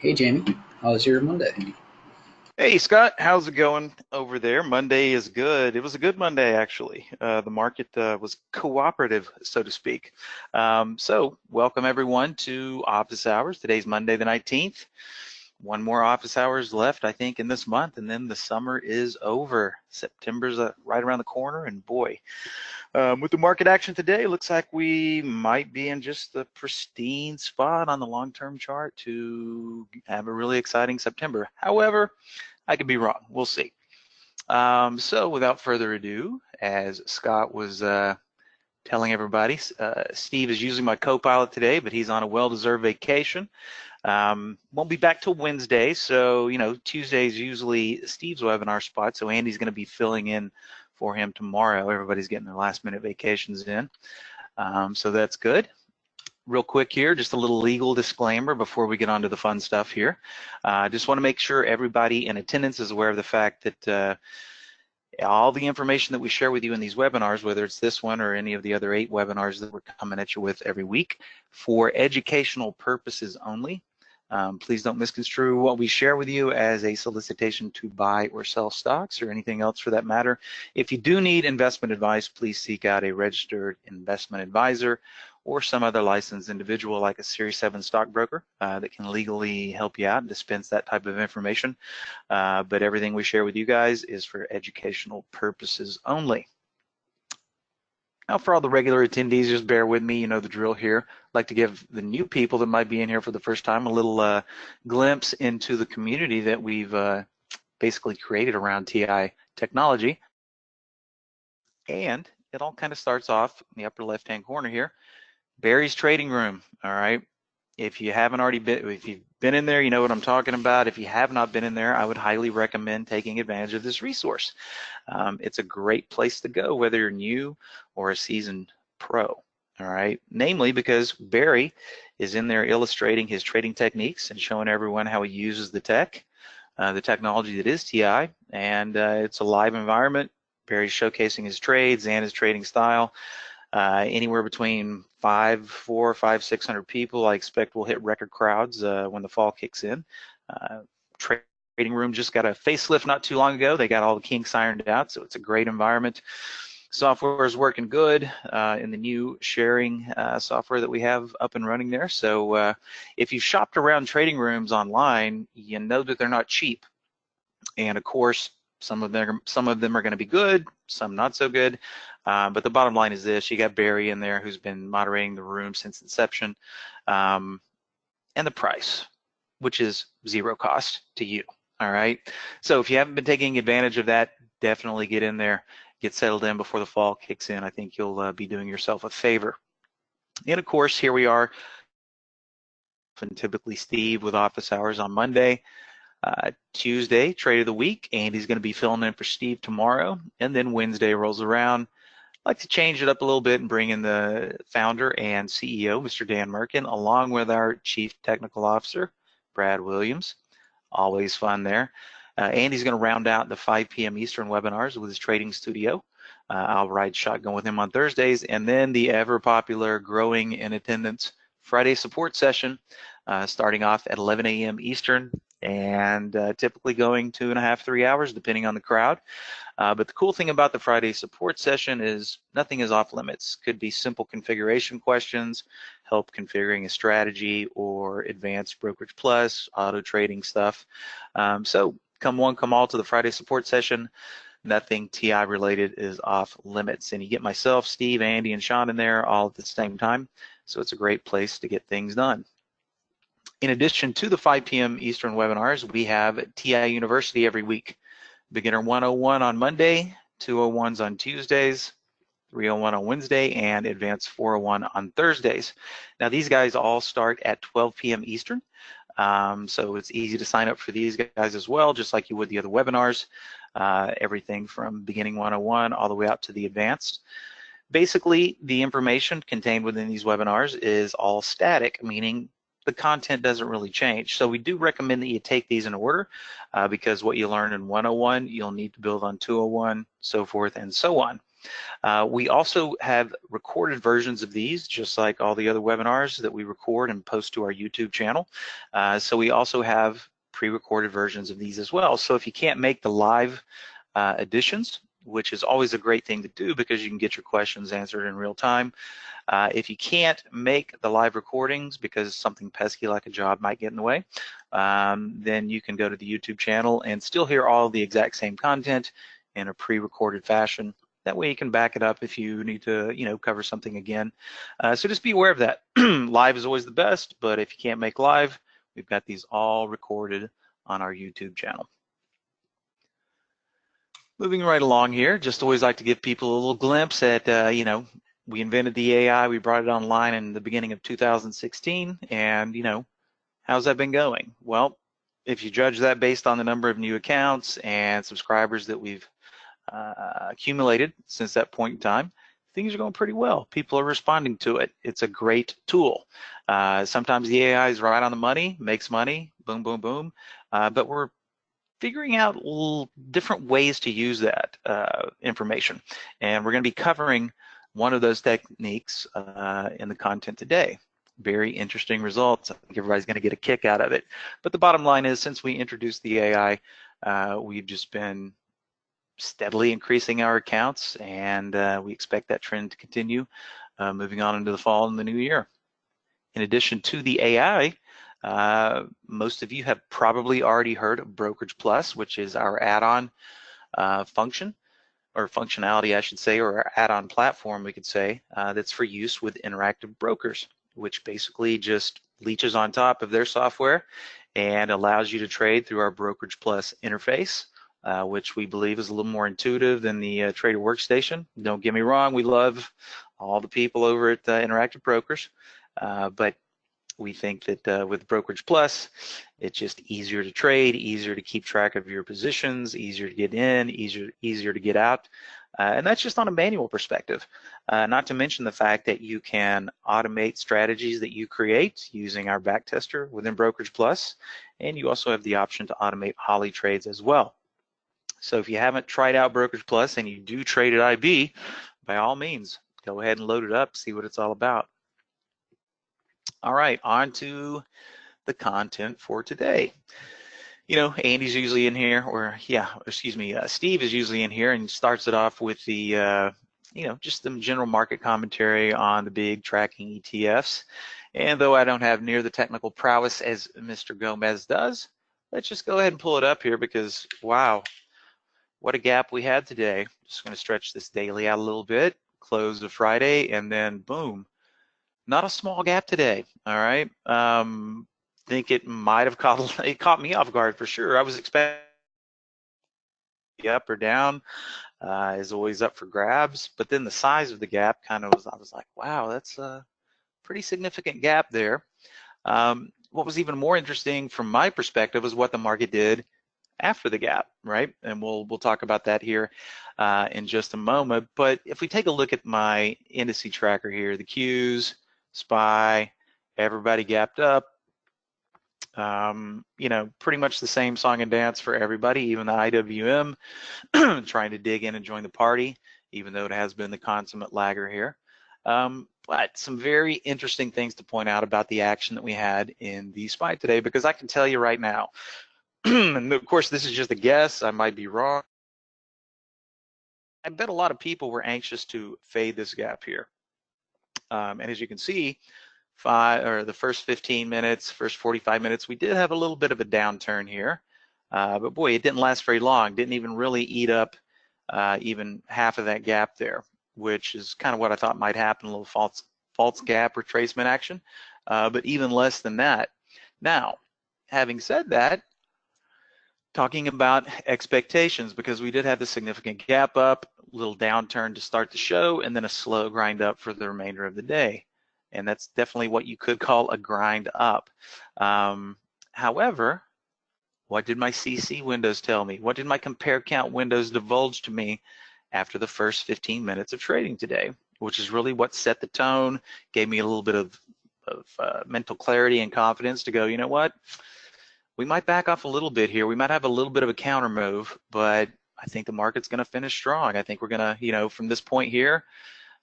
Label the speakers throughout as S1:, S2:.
S1: Hey Jamie, how's your Monday?
S2: Hey Scott, how's it going over there? Monday is good. It was a good Monday actually. The market was cooperative, so to speak. So welcome everyone to office hours. Today's Monday the 19th. One more office hours left, I think, in this month, and then the summer is over. September's right around the corner, and boy, with the market action today, looks like we might be in just the pristine spot on the long-term chart to have a really exciting September. However, I could be wrong. We'll see. So without further ado, as Scott was telling everybody, Steve is usually my co-pilot today, but he's on a well-deserved vacation. Won't be back till Wednesday, so Tuesday is usually Steve's webinar spot, so Andy's going to be filling in for him tomorrow. Everybody's getting their last-minute vacations in, so that's good. Real quick here, just a little legal disclaimer before we get on to the fun stuff here. I just want to make sure everybody in attendance is aware of the fact that all the information that we share with you in these webinars, whether it's this one or any of the other 8 webinars that we're coming at you with every week, for educational purposes only. Please don't misconstrue what we share with you as a solicitation to buy or sell stocks or anything else for that matter. If you do need investment advice, please seek out a registered investment advisor or some other licensed individual like a Series 7 stockbroker that can legally help you out and dispense that type of information. But everything we share with you guys is for educational purposes only. Now, for all the regular attendees, just bear with me. You know the drill here. I'd like to give the new people that might be in here for the first time a little glimpse into the community that we've basically created around TI technology. And it all kind of starts off in the upper left-hand corner here. Barry's Trading Room, all right? If you haven't already been, if you've been in there, you know what I'm talking about. If you have not been in there, I would highly recommend taking advantage of this resource. It's a great place to go, whether you're new or a seasoned pro, all right? Namely because Barry is in there illustrating his trading techniques and showing everyone how he uses the technology that is TI, and it's a live environment. Barry's showcasing his trades and his trading style. Anywhere between 600 people. I expect we'll hit record crowds when the fall kicks in. Trading room just got a facelift not too long ago. They got all the kinks ironed out, so it's a great environment. Software is working good in the new sharing software that we have up and running there. So if you've shopped around trading rooms online, you know that they're not cheap. And of course, some of them are going to be good, some not so good. But the bottom line is this: you got Barry in there who's been moderating the room since inception, and the price, which is zero cost to you. All right. So if you haven't been taking advantage of that, definitely get in there, get settled in before the fall kicks in. I think you'll be doing yourself a favor. And of course, here we are, and typically Steve with office hours on Monday. Tuesday, trade of the week. Andy's going to be filling in for Steve tomorrow. And then Wednesday rolls around. I'd like to change it up a little bit and bring in the founder and CEO, Mr. Dan Merkin, along with our Chief Technical Officer, Brad Williams. Always fun there. Andy's going to round out the 5 p.m. Eastern webinars with his trading studio. I'll ride shotgun with him on Thursdays. And then the ever popular, growing in attendance Friday support session, starting off at 11 a.m. Eastern, and typically going 2.5, 3 hours, depending on the crowd. But the cool thing about the Friday support session is nothing is off limits. Could be simple configuration questions, help configuring a strategy, or advanced brokerage plus, auto trading stuff. So come one, come all to the Friday support session. Nothing TI related is off limits. And you get myself, Steve, Andy, and Sean in there all at the same time. So it's a great place to get things done. In addition to the 5 p.m. Eastern webinars, we have TI University every week. Beginner 101 on Monday, 201s on Tuesdays, 301 on Wednesday, and Advanced 401 on Thursdays. Now, these guys all start at 12 p.m. Eastern, so it's easy to sign up for these guys as well, just like you would the other webinars, everything from Beginning 101 all the way out to the Advanced. Basically, the information contained within these webinars is all static, meaning the content doesn't really change. So we do recommend that you take these in order because what you learn in 101, you'll need to build on 201, so forth and so on. We also have recorded versions of these, just like all the other webinars that we record and post to our YouTube channel. So we also have pre-recorded versions of these as well. So if you can't make the live editions, which is always a great thing to do because you can get your questions answered in real time. If you can't make the live recordings because something pesky like a job might get in the way, then you can go to the YouTube channel and still hear all the exact same content in a pre-recorded fashion. That way you can back it up if you need to, cover something again. So just be aware of that. Live is always the best, but if you can't make live, we've got these all recorded on our YouTube channel. Moving right along here, just always like to give people a little glimpse at, we invented the AI, we brought it online in the beginning of 2016, and, how's that been going? Well, if you judge that based on the number of new accounts and subscribers that we've accumulated since that point in time, things are going pretty well. People are responding to it. It's a great tool. Sometimes the AI is right on the money, makes money, boom, boom, boom, but we're figuring out different ways to use that information. And we're going to be covering one of those techniques in the content today. Very interesting results. I think everybody's going to get a kick out of it. But the bottom line is, since we introduced the AI, we've just been steadily increasing our accounts, and we expect that trend to continue moving on into the fall and the new year. In addition to the AI, most of you have probably already heard of Brokerage Plus, which is our add-on function, or functionality, I should say, or our add-on platform, we could say, that's for use with interactive brokers, which basically just leeches on top of their software and allows you to trade through our Brokerage Plus interface, which we believe is a little more intuitive than the Trader Workstation. Don't get me wrong, we love all the people over at Interactive Brokers, but we think that with Brokerage Plus, it's just easier to trade, easier to keep track of your positions, easier to get in, easier to get out. And that's just on a manual perspective. Not to mention the fact that you can automate strategies that you create using our backtester within Brokerage Plus, and you also have the option to automate Holly trades as well. So if you haven't tried out Brokerage Plus and you do trade at IB, by all means, go ahead and load it up, see what it's all about. All right, on to the content for today. Andy's usually in here, or Steve is usually in here and starts it off with the, just the general market commentary on the big tracking ETFs. And though I don't have near the technical prowess as Mr. Gomez does, let's just go ahead and pull it up here because, wow, what a gap we had today. Just going to stretch this daily out a little bit, close the Friday, and then boom. Not a small gap today, all right? Think it might have caught me off guard for sure. I was expecting up or down, is always up for grabs, but then the size of the gap kind of I was like, wow, that's a pretty significant gap there. What was even more interesting from my perspective was what the market did after the gap, right? And we'll talk about that here in just a moment. But if we take a look at my indice tracker here, the Qs, SPY, everybody gapped up. Pretty much the same song and dance for everybody, even the IWM trying to dig in and join the party, even though it has been the consummate lagger here. But some very interesting things to point out about the action that we had in the SPY today, because I can tell you right now, and of course this is just a guess, I might be wrong. I bet a lot of people were anxious to fade this gap here. And as you can see, the first 15 minutes, first 45 minutes, we did have a little bit of a downturn here. But boy, it didn't last very long. Didn't even really eat up even half of that gap there, which is kind of what I thought might happen, a little false gap retracement action, but even less than that. Now, having said that, talking about expectations, because we did have the significant gap up, little downturn to start the show, and then a slow grind up for the remainder of the day. And that's definitely what you could call a grind up. However, what did my CC windows tell me? What did my compare count windows divulge to me after the first 15 minutes of trading today? Which is really what set the tone, gave me a little bit of mental clarity and confidence to go, you know what? We might back off a little bit here. We might have a little bit of a counter move, but I think the market's going to finish strong. I think we're going to, from this point here,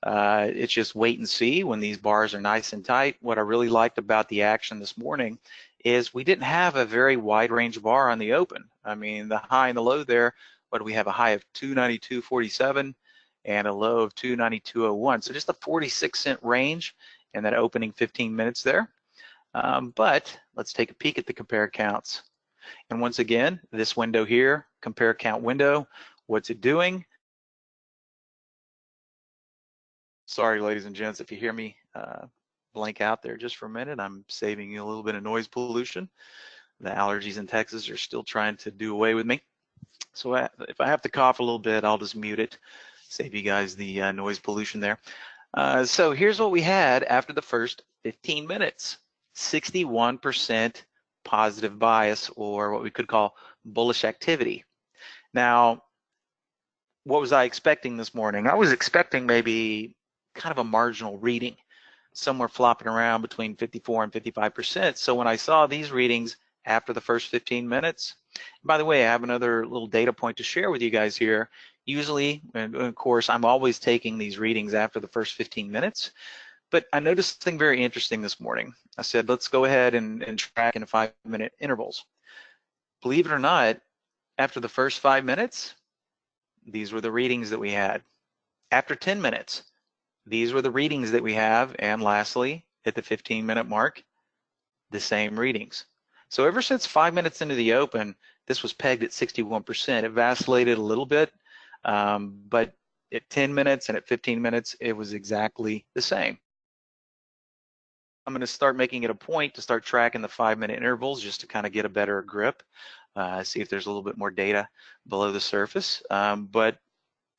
S2: it's just wait and see when these bars are nice and tight. What I really liked about the action this morning is we didn't have a very wide range bar on the open. I mean, the high and the low there, what do we have? A high of 292.47 and a low of 292.01. So just a 46-cent range in that opening 15 minutes there. But let's take a peek at the compare counts. And once again, this window here, compare count window, what's it doing? Sorry, ladies and gents, if you hear me blank out there just for a minute, I'm saving you a little bit of noise pollution. The allergies in Texas are still trying to do away with me. So if I have to cough a little bit, I'll just mute it, save you guys the noise pollution there. So here's what we had after the first 15 minutes, 61% positive bias, or what we could call bullish activity. Now, what was I expecting this morning? I was expecting maybe kind of a marginal reading, somewhere flopping around between 54 and 55%. So when I saw these readings after the first 15 minutes, by the way, I have another little data point to share with you guys here. Usually, and of course, I'm always taking these readings after the first 15 minutes, but I noticed something very interesting this morning. I said, let's go ahead and track in 5-minute intervals. Believe it or not, after the first 5 minutes, these were the readings that we had. After 10 minutes, these were the readings that we have. And lastly, at the 15-minute mark, the same readings. So ever since 5 minutes into the open, this was pegged at 61%. It vacillated a little bit, but at 10 minutes and at 15 minutes, it was exactly the same. I'm going to start making it a point to start tracking the 5-minute intervals just to kind of get a better grip, see if there's a little bit more data below the surface. But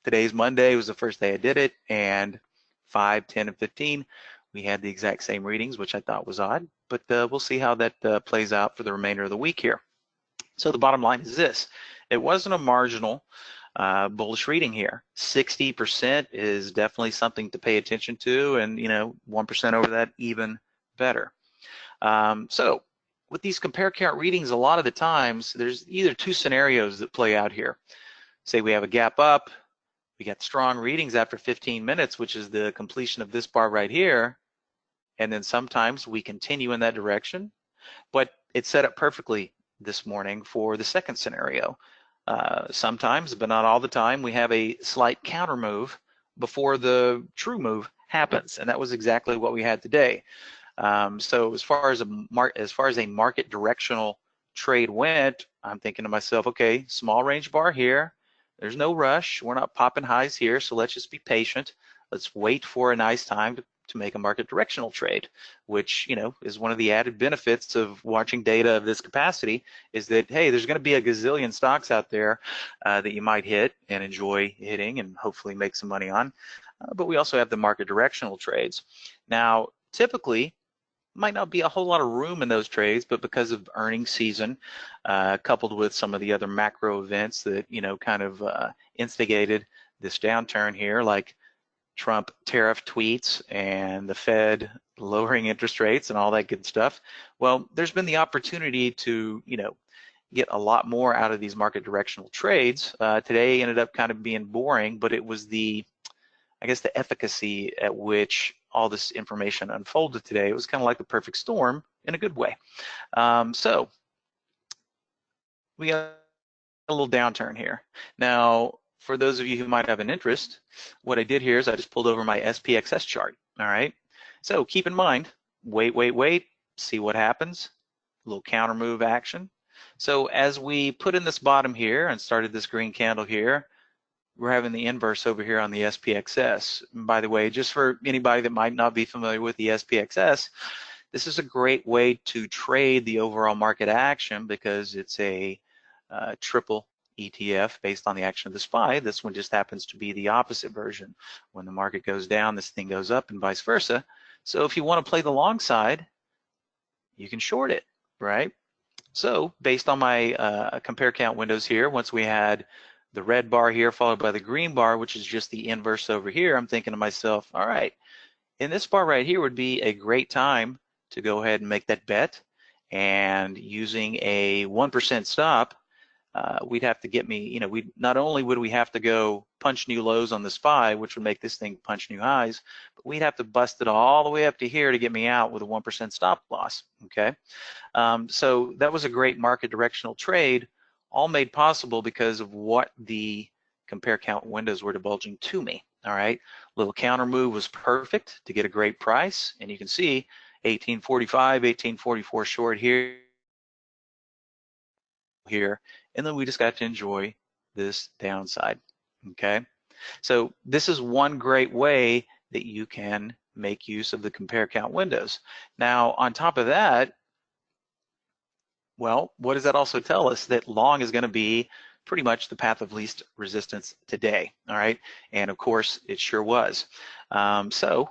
S2: today's Monday was the first day I did it, and 5, 10, and 15, we had the exact same readings, which I thought was odd, but we'll see how that plays out for the remainder of the week here. So the bottom line is this: it wasn't a marginal bullish reading here. 60% is definitely something to pay attention to, and 1% over that, even better. So with these compare count readings, a lot of the times there's either two scenarios that play out here. Say we have a gap up, we got strong readings after 15 minutes, which is the completion of this bar right here, and then sometimes we continue in that direction, but it's set up perfectly this morning for the second scenario. Sometimes, but not all the time, we have a slight counter move before the true move happens, and that was exactly what we had today. So as far as a market directional trade went, I'm thinking to myself, okay, small range bar here. There's no rush. We're not popping highs here, so let's just be patient. Let's wait for a nice time to make a market directional trade, which is one of the added benefits of watching data of this capacity, is that, hey, there's going to be a gazillion stocks out there that you might hit and enjoy hitting and hopefully make some money on. But we also have the market directional trades. Now, typically, might not be a whole lot of room in those trades, but because of earnings season, coupled with some of the other macro events that kind of instigated this downturn here, like Trump tariff tweets and the Fed lowering interest rates and all that good stuff, well, there's been the opportunity to get a lot more out of these market directional trades. Today ended up kind of being boring, but it was the efficacy at which all this information unfolded today. It was kind of like the perfect storm in a good way. So we got a little downturn here. Now, for those of you who might have an interest, what I did here is I just pulled over my SPXS chart, all right? So keep in mind, wait, see what happens, a little counter move action. So as we put in this bottom here and started this green candle here, we're having the inverse over here on the SPXS. And by the way, just for anybody that might not be familiar with the SPXS, this is a great way to trade the overall market action because it's a triple ETF based on the action of the SPY. This one just happens to be the opposite version. When the market goes down, this thing goes up and vice versa. So if you want to play the long side, you can short it, right? So based on my compare count windows here, once we had the red bar here followed by the green bar, which is just the inverse over here, I'm thinking to myself, all right, in this bar right here would be a great time to go ahead and make that bet, and using a 1% stop, we'd have to get me, we not only would we have to go punch new lows on the SPY, which would make this thing punch new highs, but we'd have to bust it all the way up to here to get me out with a 1% stop loss, okay? So that was a great market directional trade, all made possible because of what the compare count windows were divulging to me, all right? Little counter move was perfect to get a great price, and you can see 1845, 1844 short here, and then we just got to enjoy this downside, okay? So this is one great way that you can make use of the compare count windows. Now, on top of that, well, what does that also tell us? That long is going to be pretty much the path of least resistance today, all right? And of course, it sure was. So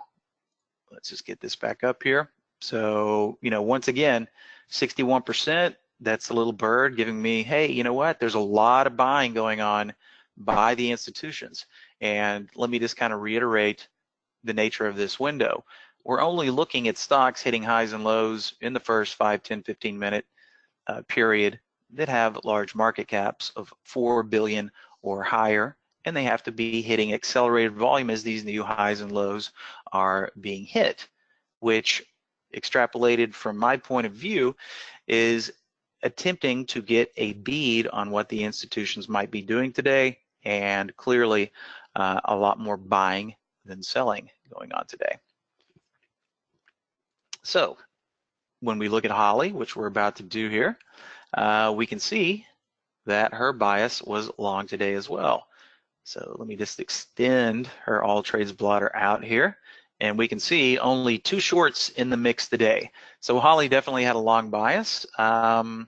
S2: let's just get this back up here. So, once again, 61%, that's a little bird giving me, hey, you know what? There's a lot of buying going on by the institutions. And let me just kind of reiterate the nature of this window. We're only looking at stocks hitting highs and lows in the first 5, 10, 15-minute period that have large market caps of 4 billion or higher, and they have to be hitting accelerated volume as these new highs and lows are being hit, which extrapolated from my point of view is attempting to get a bead on what the institutions might be doing today, and clearly a lot more buying than selling going on today. So when we look at Holly, which we're about to do here, we can see that her bias was long today as well. So let me just extend her all trades blotter out here, and we can see only 2 shorts in the mix today. So Holly definitely had a long bias. But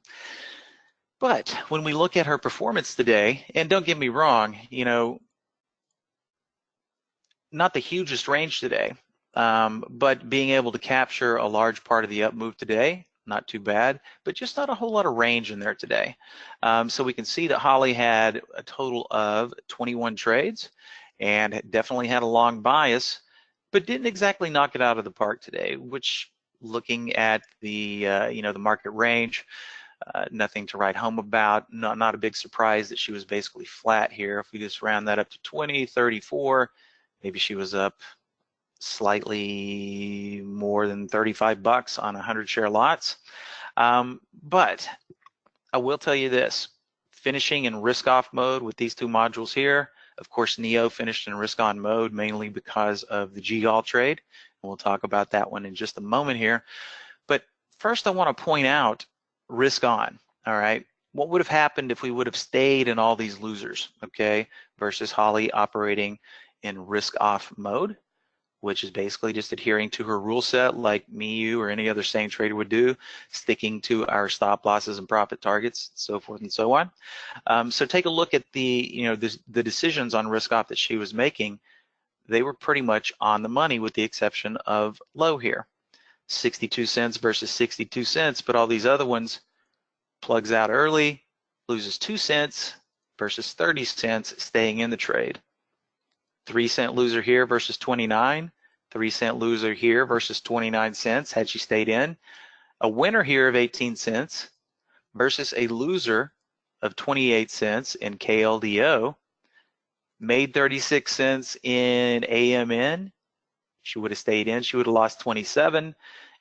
S2: when we look at her performance today, and don't get me wrong, not the hugest range today, but being able to capture a large part of the up move today, not too bad, but just not a whole lot of range in there today. So we can see that Holly had a total of 21 trades and definitely had a long bias, but didn't exactly knock it out of the park today, which looking at the, the market range, nothing to write home about, not a big surprise that she was basically flat here. If we just round that up to 20, 34, maybe she was up slightly more than 35 bucks on 100 share lots. But I will tell you this, finishing in risk off mode with these 2 modules here, of course, Neo finished in risk on mode mainly because of the GGAL trade. And we'll talk about that one in just a moment here. But first I want to point out risk on, all right? What would have happened if we would have stayed in all these losers, okay, versus Holly operating in risk off mode, which is basically just adhering to her rule set like me, you, or any other sane trader would do, sticking to our stop losses and profit targets, so forth and so on. So take a look at the, the decisions on risk off that she was making. They were pretty much on the money with the exception of low here. 62 cents versus 62 cents, but all these other ones plugs out early, loses 2 cents versus 30 cents staying in the trade. 3-cent loser here versus 29, 3-cent loser here versus 29 cents had she stayed in. A winner here of 18 cents versus a loser of 28 cents in KLDO. Made 36 cents in AMN. She would have stayed in, she would have lost 27,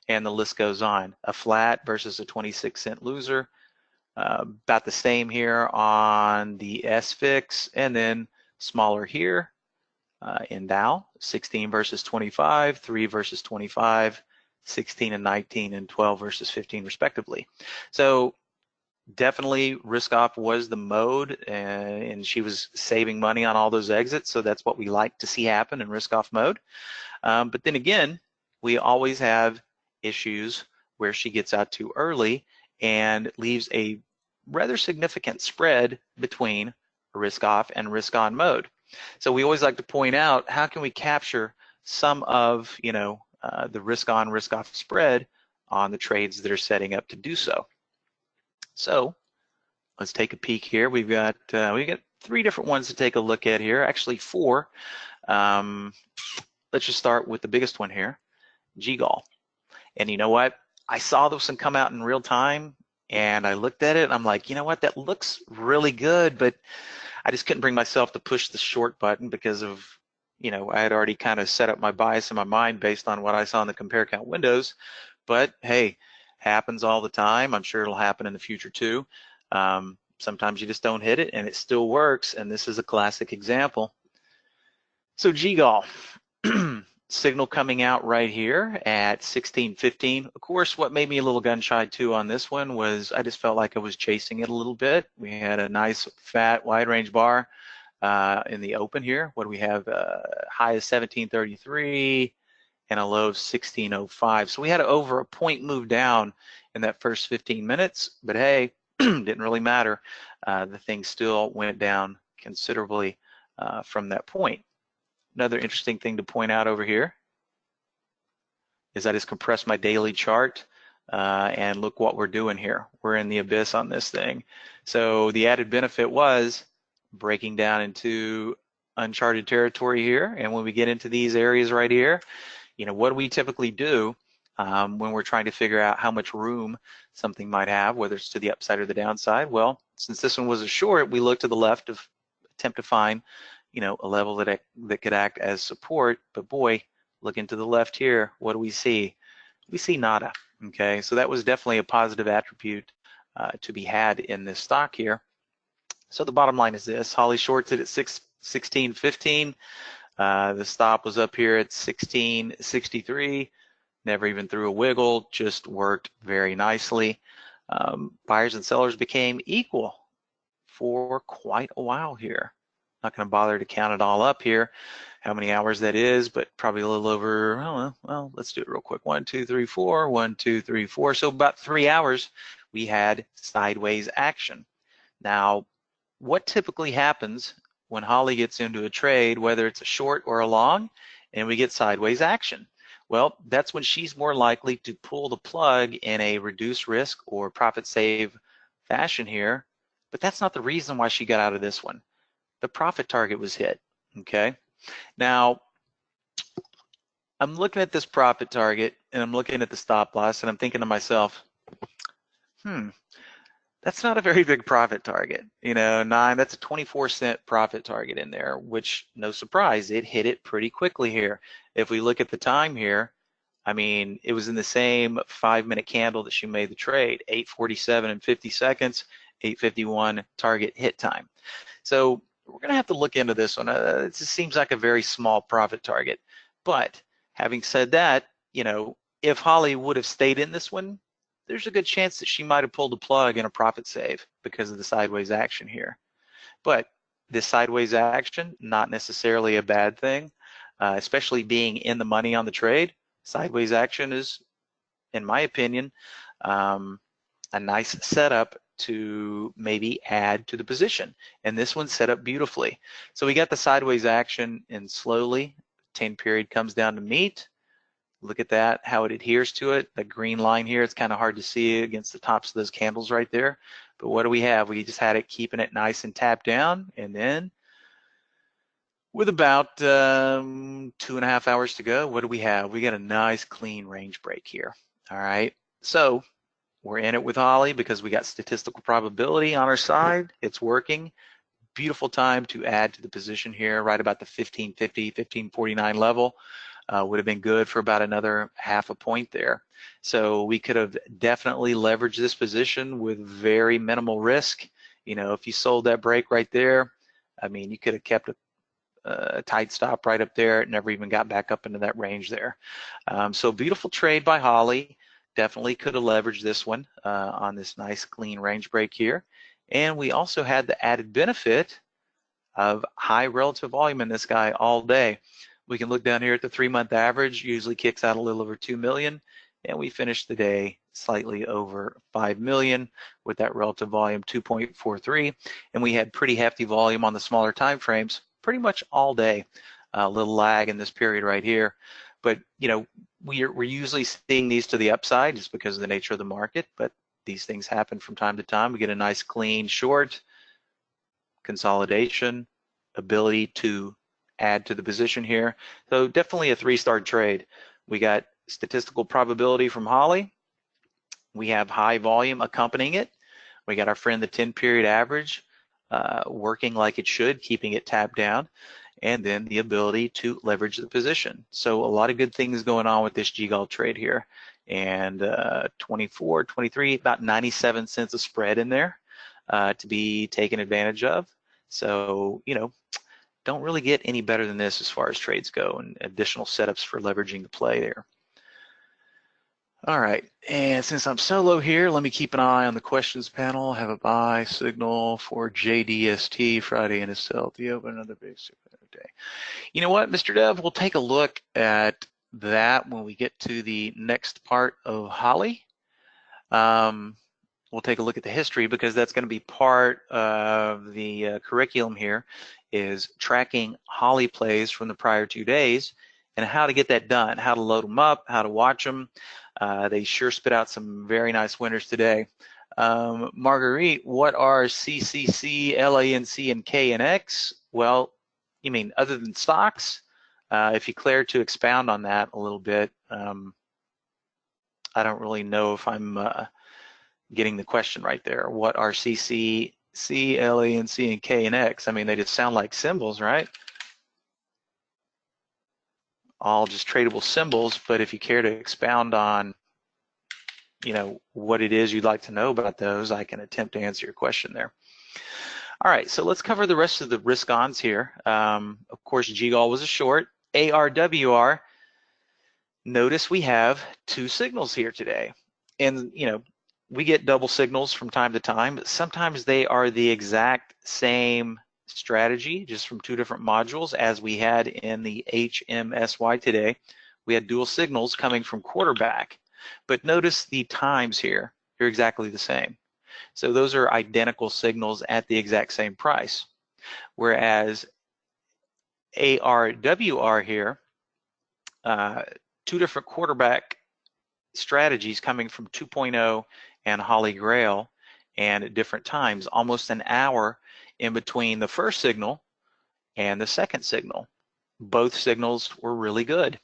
S2: and the list goes on. A flat versus a 26-cent loser. About the same here on the SFIX, and then smaller here. In Dow, 16 versus 25, 3 versus 25, 16 and 19, and 12 versus 15 respectively. So definitely risk off was the mode, and she was saving money on all those exits, so that's what we like to see happen in risk off mode. But then again, we always have issues where she gets out too early and leaves a rather significant spread between risk off and risk on mode. So we always like to point out, how can we capture some of, the risk on, risk off spread on the trades that are setting up to do so. So let's take a peek here. We've got 3 different ones to take a look at here, actually 4. Let's just start with the biggest one here, GGAL. And you know what? I saw this one come out in real time, And I looked at it and I'm like, you know what, that looks really good, but I just couldn't bring myself to push the short button because of, I had already kind of set up my bias in my mind based on what I saw in the compare count windows. But hey, happens all the time. I'm sure it'll happen in the future too. Sometimes you just don't hit it and it still works. And this is a classic example. So G-Golf, signal coming out right here at 16.15. Of course, what made me a little gun shy too on this one was I just felt like I was chasing it a little bit. We had a nice fat wide range bar in the open here. What do we have? High of 1733 and a low of 1605. So we had over a point move down in that first 15 minutes, but hey, didn't really matter. The thing still went down considerably from that point. Another interesting thing to point out over here is I just compressed my daily chart and look what we're doing here. We're in the abyss on this thing. So the added benefit was breaking down into uncharted territory here. And when we get into these areas right here, what do we typically do when we're trying to figure out how much room something might have, whether it's to the upside or the downside? Well, since this one was a short, we look to the left to attempt to find, a level that could act as support. But boy, looking to the left here, what do we see? We see nada. Okay, so that was definitely a positive attribute to be had in this stock here. So the bottom line is this: Holly shorts it at 16.15. The stop was up here at 16.63. Never even threw a wiggle, just worked very nicely. Buyers and sellers became equal for quite a while here. Not going to bother to count it all up here, how many hours that is, but probably a little over, well, let's do it real quick. 1, 2, 3, 4, 1, 2, 3, 4. So about 3 hours we had sideways action. Now, what typically happens when Holly gets into a trade, whether it's a short or a long, and we get sideways action? Well, that's when she's more likely to pull the plug in a reduced risk or profit save fashion here, but that's not the reason why she got out of this one. The profit target was hit, okay? Now, I'm looking at this profit target and I'm looking at the stop loss and I'm thinking to myself, that's not a very big profit target. That's a 24-cent profit target in there, which, no surprise, it hit it pretty quickly here. If we look at the time here, I mean, it was in the same 5-minute candle that she made the trade, 8:47 and 50 seconds, 8:51 target hit time. So we're going to have to look into this one. It just seems like a very small profit target. But having said that, if Holly would have stayed in this one, there's a good chance that she might have pulled a plug in a profit save because of the sideways action here. But this sideways action, not necessarily a bad thing, especially being in the money on the trade. Sideways action is, in my opinion, a nice setup to maybe add to the position. And this one's set up beautifully. So we got the sideways action and slowly 10 period comes down to meet. Look at that, how it adheres to it. The green line here, it's kind of hard to see against the tops of those candles right there. But what do we have? We just had it keeping it nice and tapped down. And then with about 2.5 hours to go, what do we have? We got a nice clean range break here. All right, so we're in it with Holly because we got statistical probability on our side. It's working. Beautiful time to add to the position here, right about the 1550, 1549 level. Would have been good for about another half a point there. So we could have definitely leveraged this position with very minimal risk. If you sold that break right there, I mean, you could have kept a tight stop right up there. It never even got back up into that range there. So beautiful trade by Holly. Definitely could have leveraged this one on this nice clean range break here. And we also had the added benefit of high relative volume in this guy all day. We can look down here at the 3-month average, usually kicks out a little over 2 million, and we finished the day slightly over 5 million with that relative volume 2.43, and we had pretty hefty volume on the smaller time frames pretty much all day. A little lag in this period right here, but we're usually seeing these to the upside just because of the nature of the market, but these things happen from time to time. We get a nice clean short, consolidation, ability to add to the position here. So definitely a 3-star trade. We got statistical probability from Holly, We have high volume accompanying it. We got our friend the 10-period average working like it should, keeping it tapped down, and then the ability to leverage the position. So a lot of good things going on with this GGOL trade here. And 24, 23, about 97 cents a spread in there to be taken advantage of. So, you know, don't really get any better than this as far as trades go, and additional setups for leveraging the play there. All right, and since I'm solo here, let me keep an eye on the questions panel. Have a buy signal for JDST Friday and a sell the open, another big day. You know what, Mr. Dev, we'll take a look at that when we get to the next part of Holly. We'll take a look at the history, because that's going to be part of the curriculum here, is tracking Holly plays from the prior 2 days and how to get that done, how to load them up, how to watch them. They sure spit out some very nice winners today. Marguerite, what are CCC, LANC, and KNX? Well, you mean other than stocks? If you care to expound on that a little bit, I don't really know if I'm getting the question right there. What are CCC, LANC, and KNX? I mean, they just sound like symbols, right? All just tradable symbols, but if you care to expound on, you know, what it is you'd like to know about those, I can attempt to answer your question there. All right, so let's cover the rest of the risk-ons here. Of course, GGOL was a short. ARWR, notice we have 2 signals here today. And, you know, we get double signals from time to time, but sometimes they are the exact same strategy, just from 2 different modules, as we had in the HMSY today. We had dual signals coming from quarterback, but notice the times here, they're exactly the same. So those are identical signals at the exact same price. Whereas ARWR here, 2 different quarterback strategies coming from 2.0 and Holy Grail, and at different times, almost an hour in between the first signal and the second signal. Both signals were really good.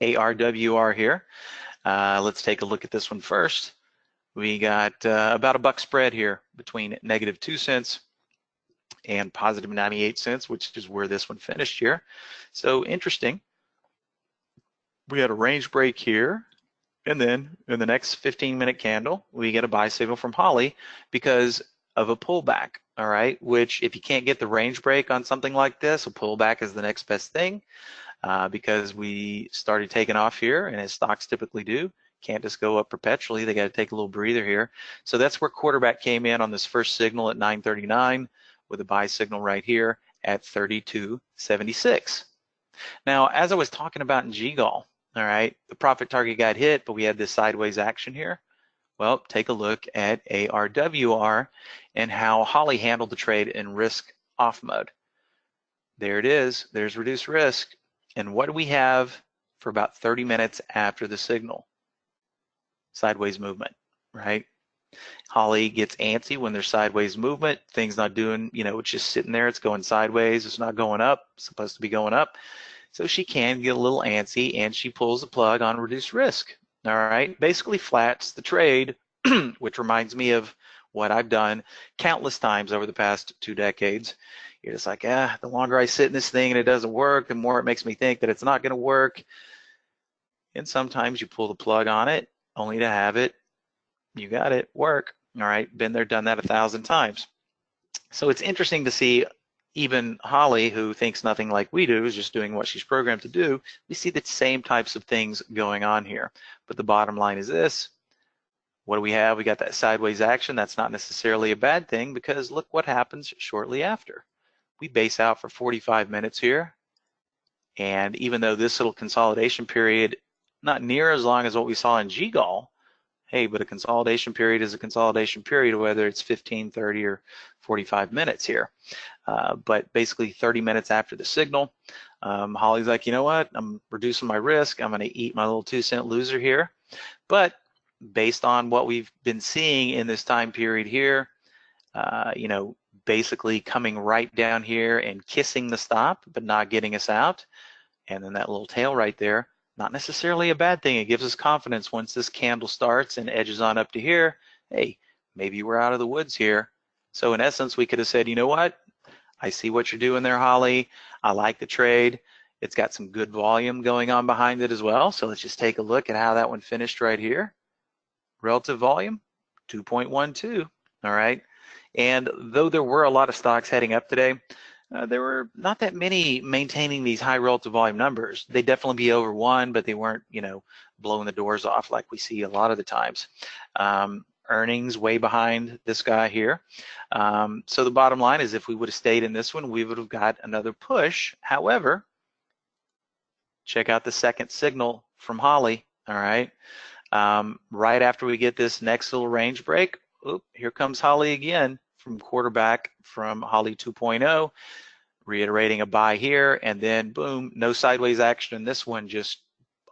S2: ARWR here, let's take a look at this one first. We got about a buck spread here between -2 cents and positive 98 cents, which is where this one finished here. So interesting. We had a range break here, and then in the next 15-minute candle, we get a buy signal from Holly because of a pullback, all right? Which, if you can't get the range break on something like this, a pullback is the next best thing, because we started taking off here, and as stocks typically do, can't just go up perpetually. They got to take a little breather here. So that's where quarterback came in on this first signal at 9:39 with a buy signal right here at 32.76. Now, as I was talking about in GGOL, all right, the profit target got hit, but we had this sideways action here. Well, take a look at ARWR and how Holly handled the trade in risk off mode. There it is. There's reduced risk. And what do we have for about 30 minutes after the signal? Sideways movement, right? Holly gets antsy when there's sideways movement. Things not doing, you know, it's just sitting there. It's going sideways. It's not going up. It's supposed to be going up. So she can get a little antsy, and she pulls the plug on reduced risk. All right, basically flats the trade, which reminds me of what I've done countless times over the past 2 decades. You're just like, the longer I sit in this thing and it doesn't work, the more it makes me think that it's not going to work. And sometimes you pull the plug on it only to have it, you got it, work. All right, been there, done that 1,000 times. So it's interesting to see even Holly, who thinks nothing like we do, is just doing what she's programmed to do. We see the same types of things going on here. But the bottom line is this. What do we have? We got that sideways action. That's not necessarily a bad thing, because look what happens shortly after. We base out for 45 minutes here. And even though this little consolidation period, not near as long as what we saw in GGOL, hey, but a consolidation period is a consolidation period, whether it's 15, 30, or 45 minutes here. But basically 30 minutes after the signal, Holly's like, you know what? I'm reducing my risk. I'm going to eat my little 2-cent loser here. But based on what we've been seeing in this time period here, you know, basically coming right down here and kissing the stop, but not getting us out. And then that little tail right there, not necessarily a bad thing. It gives us confidence once this candle starts and edges on up to here. Hey, maybe we're out of the woods here. So in essence, we could have said, you know what? I see what you're doing there, Holly. I like the trade. It's got some good volume going on behind it as well. So let's just take a look at how that one finished right here. Relative volume, 2.12, all right? And though there were a lot of stocks heading up today, there were not that many maintaining these high relative volume numbers. They'd definitely be over one, but they weren't, blowing the doors off like we see a lot of the times. Earnings way behind this guy here. So the bottom line is if we would have stayed in this one, we would have got another push. However, check out the second signal from Holly, all right? Right after we get this next little range break, here comes Holly again from quarterback from Holly 2.0, reiterating a buy here, and then boom, no sideways action in this one, just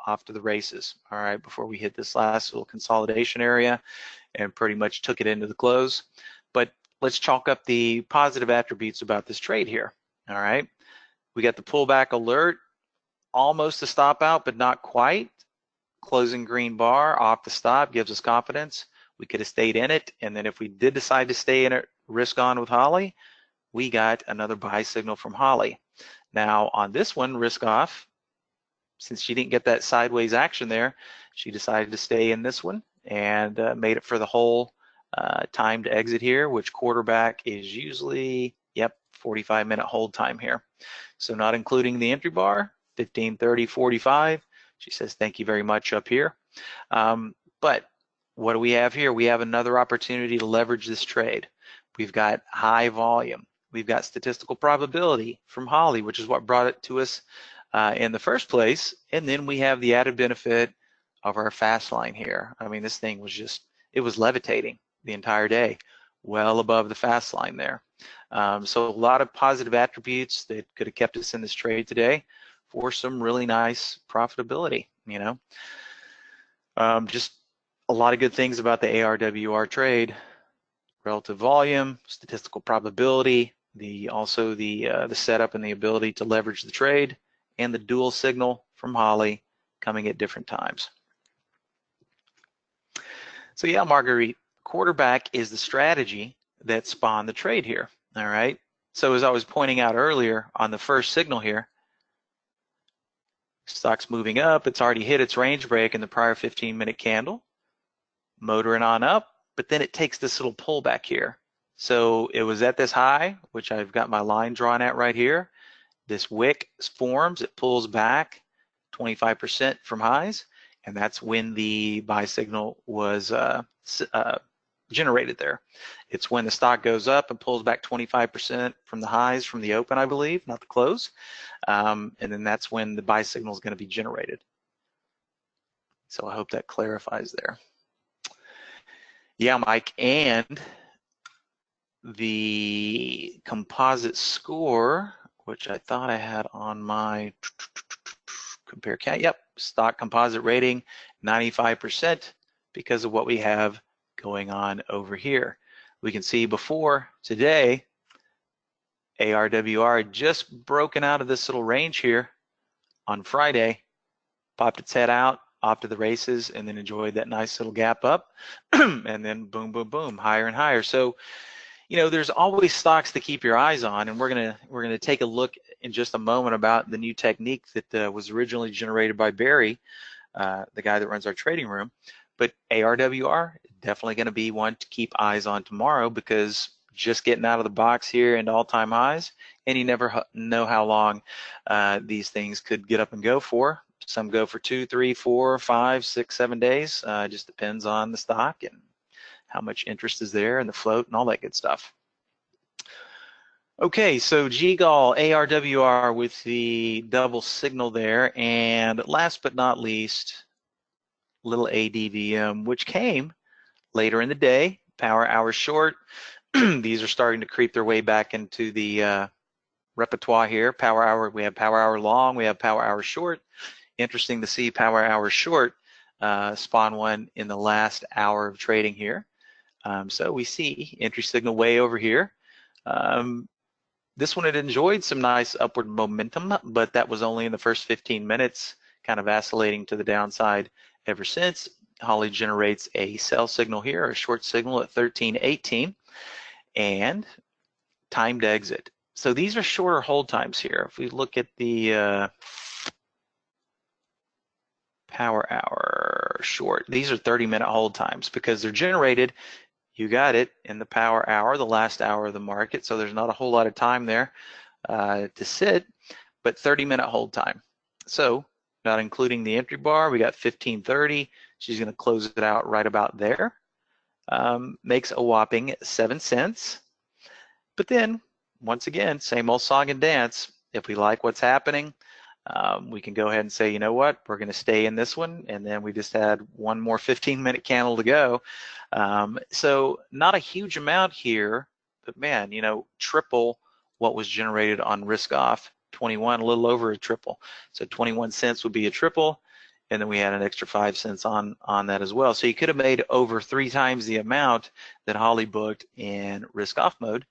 S2: off to the races, all right, before we hit this last little consolidation area and pretty much took it into the close. But let's chalk up the positive attributes about this trade here, all right? We got the pullback alert, almost a stop out, but not quite. Closing green bar off the stop gives us confidence. We could have stayed in it, and then if we did decide to stay in it, risk on with Holly, we got another buy signal from Holly. Now on this one, risk off, since she didn't get that sideways action there, she decided to stay in this one and made it for the whole time to exit here, which quarterback is usually, 45-minute hold time here. So not including the entry bar, 15, 30, 45. She says, thank you very much up here. But what do we have here? We have another opportunity to leverage this trade. We've got high volume. We've got statistical probability from Holly, which is what brought it to us in the first place. And then we have the added benefit of our fast line here. I mean, this thing was just, it was levitating the entire day, well above the fast line there. So a lot of positive attributes that could have kept us in this trade today for some really nice profitability, just a lot of good things about the ARWR trade. Relative volume, statistical probability, also the setup and the ability to leverage the trade, and the dual signal from Holly coming at different times. So yeah, Marguerite, quarterback is the strategy that spawned the trade here, all right? So as I was pointing out earlier on the first signal here, stock's moving up, it's already hit its range break in the prior 15-minute candle, motoring on up, but then it takes this little pullback here. So it was at this high, which I've got my line drawn at right here. This wick forms, it pulls back 25% from highs, and that's when the buy signal was generated there. It's when the stock goes up and pulls back 25% from the highs from the open, I believe, not the close. And then that's when the buy signal is going to be generated. So I hope that clarifies there. Yeah, Mike, and the composite score, which I thought I had on my compare count. Yep, stock composite rating, 95% because of what we have going on over here. We can see before today, ARWR had just broken out of this little range here on Friday, popped its head out, off to the races, and then enjoyed that nice little gap up, and then boom, boom, boom, higher and higher. So, there's always stocks to keep your eyes on, and we're gonna take a look in just a moment about the new technique that was originally generated by Barry, the guy that runs our trading room. But ARWR is definitely going to be one to keep eyes on tomorrow, because just getting out of the box here into all-time highs, and you never know how long these things could get up and go for. Some go for 2, 3, 4, 5, 6, 7 days. Just depends on the stock and how much interest is there and the float and all that good stuff. Okay, so GGAL, ARWR with the double signal there, and last but not least, little ADVM, which came later in the day, power hour short. These are starting to creep their way back into the repertoire here. Power hour, we have power hour long, we have power hour short. Interesting to see power hour short spawn one in the last hour of trading here. So we see entry signal way over here. This one had enjoyed some nice upward momentum, but that was only in the first 15 minutes. kind of vacillating to the downside ever since. Holly generates a sell signal here, a short signal at 13.18, and timed exit. So these are shorter hold times here. If we look at the power hour short, these are 30-minute hold times because they're generated, you got it, in the power hour, the last hour of the market. So there's not a whole lot of time there to sit, but 30-minute hold time. So not including the entry bar, we got 15.30. She's going to close it out right about there. Makes a whopping 7 cents. But then, once again, same old song and dance. If we like what's happening, we can go ahead and say, you know what, we're going to stay in this one. And then we just had one more 15-minute candle to go. So not a huge amount here, but man, you know, triple what was generated on risk off, 21, a little over a triple. So 21 cents would be a triple. And then we had an extra 5 cents on that as well. So you could have made over 3 times the amount that Holly booked in risk off mode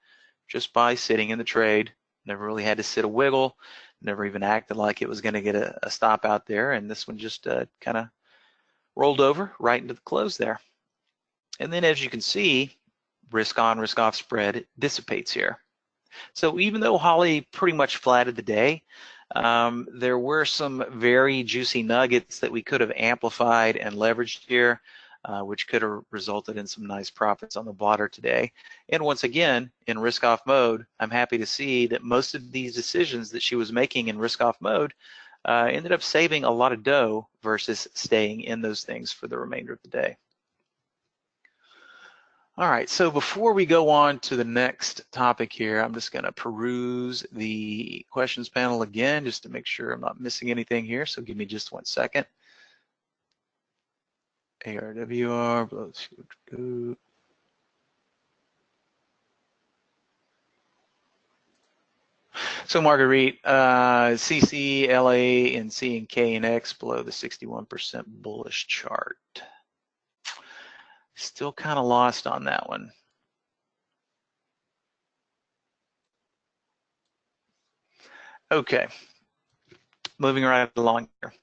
S2: just by sitting in the trade. Never really had to sit a wiggle, never even acted like it was going to get a stop out there. And this one just kind of rolled over right into the close there. And then as you can see, risk on, risk off spread dissipates here. So even though Holly pretty much flatted the day, there were some very juicy nuggets that we could have amplified and leveraged here, which could have resulted in some nice profits on the blotter today. And once again, in risk off mode, I'm happy to see that most of these decisions that she was making in risk off mode ended up saving a lot of dough versus staying in those things for the remainder of the day. All right, so before we go on to the next topic here, I'm just going to peruse the questions panel again just to make sure I'm not missing anything here. So give me just 1 second. ARWR, so Marguerite, CC, LA, and C and K and X below the 61% bullish chart. Still kind of lost on that one. Okay, moving right along here.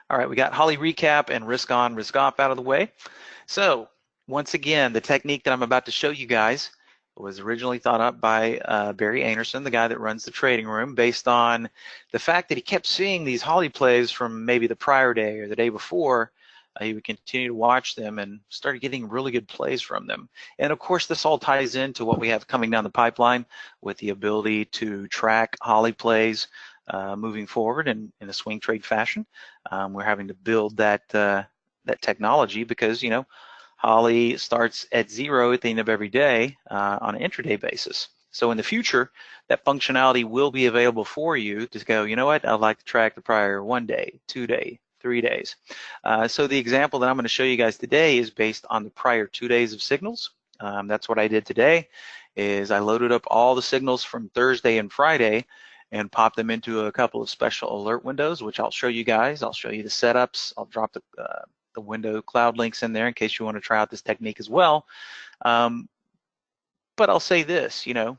S2: All right, we got Holly recap and risk on, risk off out of the way. So once again, the technique that I'm about to show you guys was originally thought up by Barry Anderson, the guy that runs the trading room, based on the fact that he kept seeing these Holly plays from maybe the prior day or the day before. He would continue to watch them and started getting really good plays from them. And of course, this all ties into what we have coming down the pipeline with the ability to track Holly plays moving forward in a swing trade fashion. We're having to build that that technology because, you know, Holly starts at 0 at the end of every day on an intraday basis. So in the future, that functionality will be available for you to go, you know what, I'd like to track the prior 1 day, 2 day, 3 days. So the example that I'm going to show you guys today is based on the prior 2 days of signals. That's what I did today, is I loaded up all the signals from Thursday and Friday and popped them into a couple of special alert windows, which I'll show you guys. I'll show you the setups. I'll drop the window cloud links in there in case you want to try out this technique as well. But I'll say this, you know,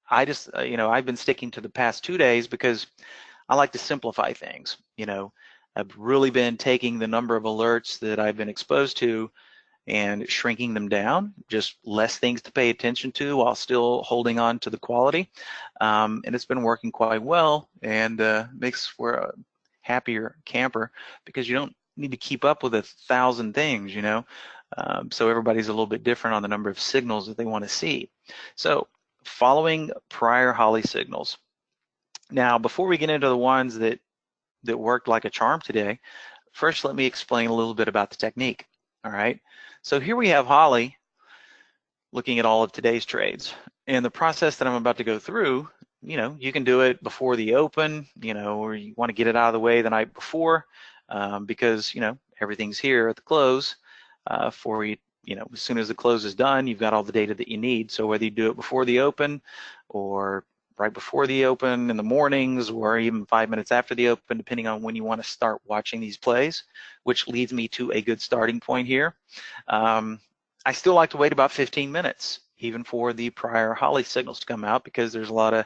S2: I just, you know, I've been sticking to the past 2 days because I like to simplify things. You know, I've really been taking the number of alerts that I've been exposed to and shrinking them down, just less things to pay attention to while still holding on to the quality. And it's been working quite well and makes for a happier camper because you don't need to keep up with 1,000 things, you know. So everybody's a little bit different on the number of signals that they want to see. So following prior Holly signals. Now, before we get into the ones that worked like a charm today, first let me explain a little bit about the technique. All right, so here we have Holly looking at all of today's trades, and the process that I'm about to go through, you know, you can do it before the open, you know, or you want to get it out of the way the night before, because, you know, everything's here at the close for you. You know, as soon as the close is done, you've got all the data that you need. So whether you do it before the open or right before the open in the mornings or even 5 minutes after the open, depending on when you want to start watching these plays, which leads me to a good starting point here. I still like to wait about 15 minutes, even for the prior Holly signals to come out, because there's a lot of,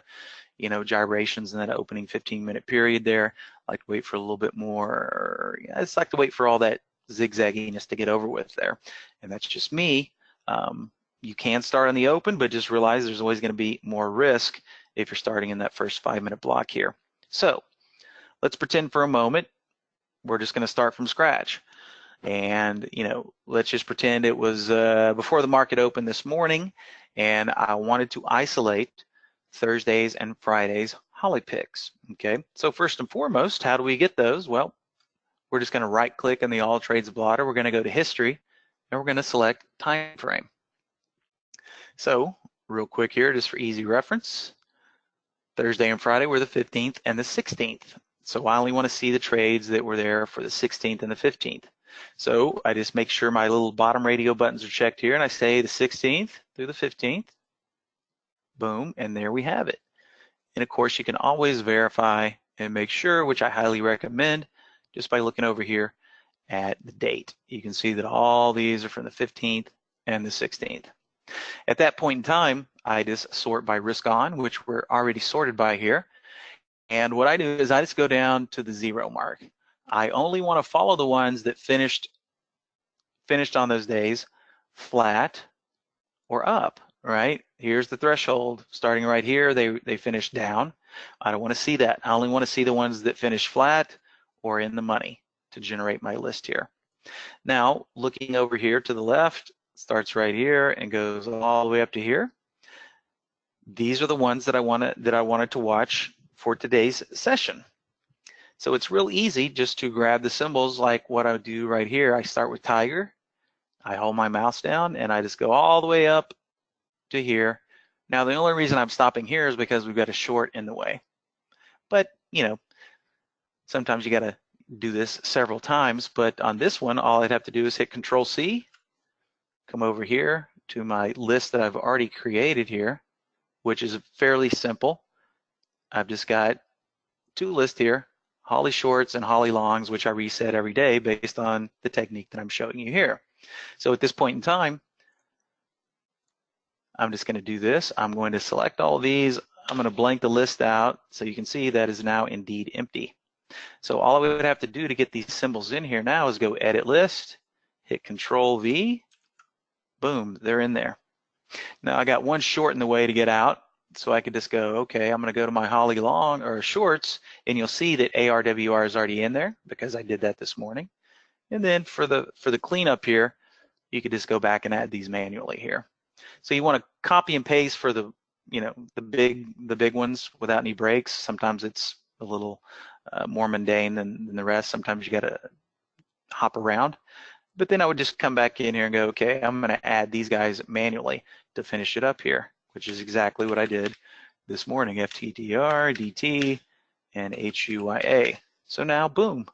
S2: you know, gyrations in that opening 15-minute period there. like to wait for a little bit more. I just like to wait for all that zigzagginess to get over with there. And that's just me. You can start on the open, but just realize there's always going to be more risk if you're starting in that first 5-minute block here. So let's pretend for a moment we're just going to start from scratch. And, let's just pretend it was before the market opened this morning, and I wanted to isolate Thursdays and Fridays Holly picks. Okay, so first and foremost, how do we get those? Well, we're just going to right click on the All Trades blotter. We're going to go to History, and we're going to select Time Frame. So real quick here, just for easy reference, Thursday and Friday were the 15th and the 16th. So I only want to see the trades that were there for the 16th and the 15th. So I just make sure my little bottom radio buttons are checked here, and I say the 16th through the 15th. Boom, and there we have it. And of course, you can always verify and make sure, which I highly recommend, just by looking over here at the date. You can see that all these are from the 15th and the 16th. At that point in time, I just sort by risk on, which we're already sorted by here. And what I do is I just go down to the 0 mark. I only want to follow the ones that finished on those days flat or up, right? Here's the threshold starting right here. They finished down. I don't want to see that. I only want to see the ones that finish flat or in the money to generate my list here. Now, looking over here to the left, starts right here and goes all the way up to here. These are the ones that I wanted to watch for today's session. So it's real easy just to grab the symbols like what I do right here. I start with Tiger, I hold my mouse down, and I just go all the way up to here. Now the only reason I'm stopping here is because we've got a short in the way. But sometimes you gotta do this several times, but on this one, all I'd have to do is hit Control C, come over here to my list that I've already created here, which is fairly simple. I've just got 2 lists here, Holly shorts and Holly longs, which I reset every day based on the technique that I'm showing you here. So at this point in time, I'm just going to do this. I'm going to select all of these. I'm going to blank the list out so you can see that is now indeed empty. So all we would have to do to get these symbols in here now is go Edit List, hit Control V, boom, they're in there. Now I got one short in the way to get out, so I could just go, okay, I'm going to go to my Holly long or shorts, and you'll see that ARWR is already in there because I did that this morning. And then for the cleanup here, you could just go back and add these manually here. So you want to copy and paste for the the big ones without any breaks. Sometimes it's a little more mundane than the rest. Sometimes you got to hop around. But then I would just come back in here and go, okay, I'm going to add these guys manually to finish it up here, which is exactly what I did this morning, FTTR, DT, and HUYA. So now, boom,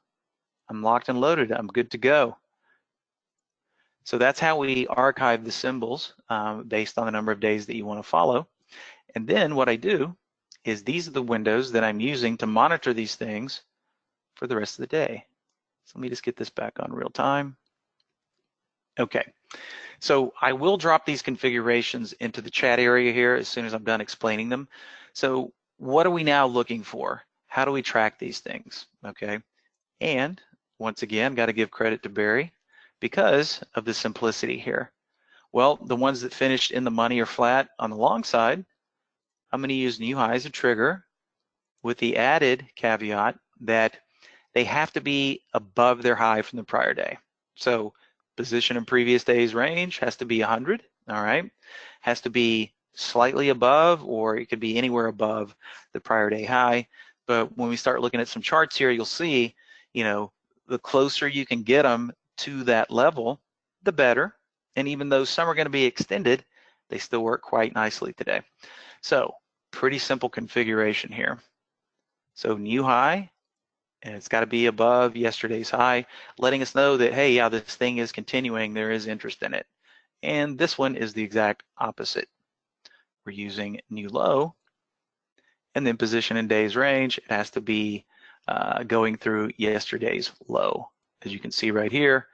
S2: I'm locked and loaded. I'm good to go. So that's how we archive the symbols based on the number of days that you want to follow. And then what I do is these are the windows that I'm using to monitor these things for the rest of the day. So let me just get this back on real time. Okay, so I will drop these configurations into the chat area here as soon as I'm done explaining them. So what are we now looking for? How do we track these things? Okay, and once again, got to give credit to Barry because of the simplicity here. Well, the ones that finished in the money or flat on the long side, I'm going to use new high as a trigger with the added caveat that they have to be above their high from the prior day. So position in previous day's range has to be 100, all right? Has to be slightly above, or it could be anywhere above the prior day high. But when we start looking at some charts here, you'll see, the closer you can get them to that level, the better. And even though some are going to be extended, they still work quite nicely today. So pretty simple configuration here. So new high, and it's got to be above yesterday's high, letting us know that, hey, yeah, this thing is continuing, there is interest in it. And this one is the exact opposite. We're using new low, and then position in days range, it has to be going through yesterday's low. As you can see right here,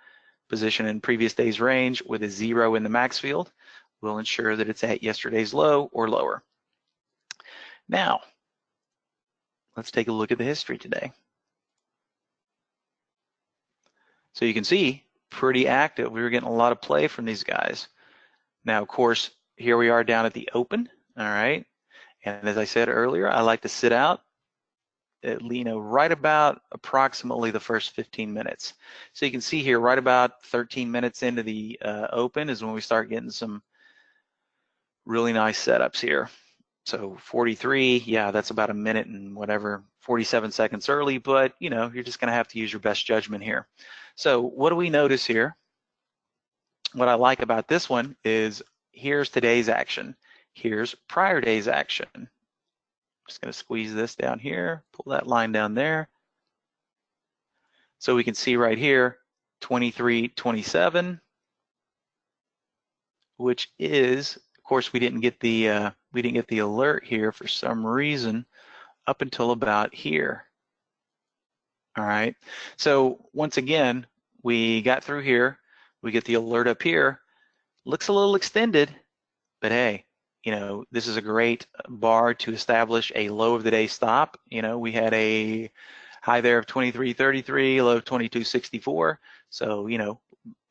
S2: position in previous day's range with a 0 in the max field will ensure that it's at yesterday's low or lower. Now, let's take a look at the history today. So you can see, pretty active. We were getting a lot of play from these guys. Now, of course, here we are down at the open, all right? And as I said earlier, I like to sit out at, right about approximately the first 15 minutes. So you can see here, right about 13 minutes into the open is when we start getting some really nice setups here. So 43, yeah, that's about a minute and whatever, 47 seconds early, but you're just gonna have to use your best judgment here. So what do we notice here? What I like about this one is here's today's action. Here's prior day's action. Just gonna squeeze this down here, pull that line down there. So we can see right here, 23.27, which is, of course, we didn't get the alert here for some reason up until about here. All right. So once again, we got through here. We get the alert up here. Looks a little extended, but hey, this is a great bar to establish a low of the day stop. We had a high there of 23.33, low of 22.64. So,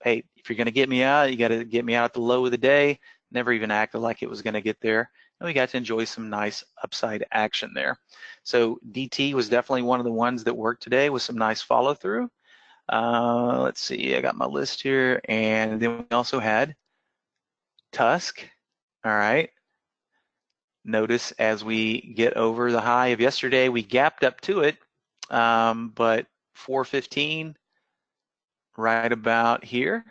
S2: hey, if you're going to get me out, you got to get me out at the low of the day. Never even acted like it was going to get there. And we got to enjoy some nice upside action there. So DT was definitely one of the ones that worked today with some nice follow through. Let's see, I got my list here. And then we also had Tusk. All right. Notice as we get over the high of yesterday, we gapped up to it, but 415 right about here.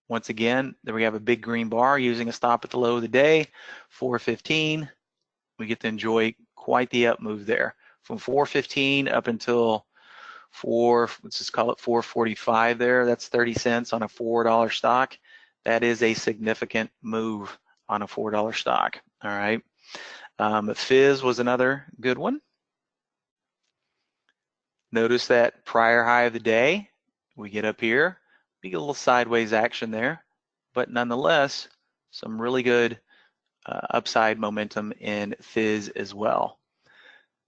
S2: Once again, then we have a big green bar using a stop at the low of the day, 415. We get to enjoy quite the up move there. From 415 up until let's just call it 445 there. That's 30 cents on a $4 stock. That is a significant move on a $4 stock, all right? Fizz was another good one. Notice that prior high of the day, we get up here, we get a little sideways action there, but nonetheless, some really good upside momentum in Fizz as well.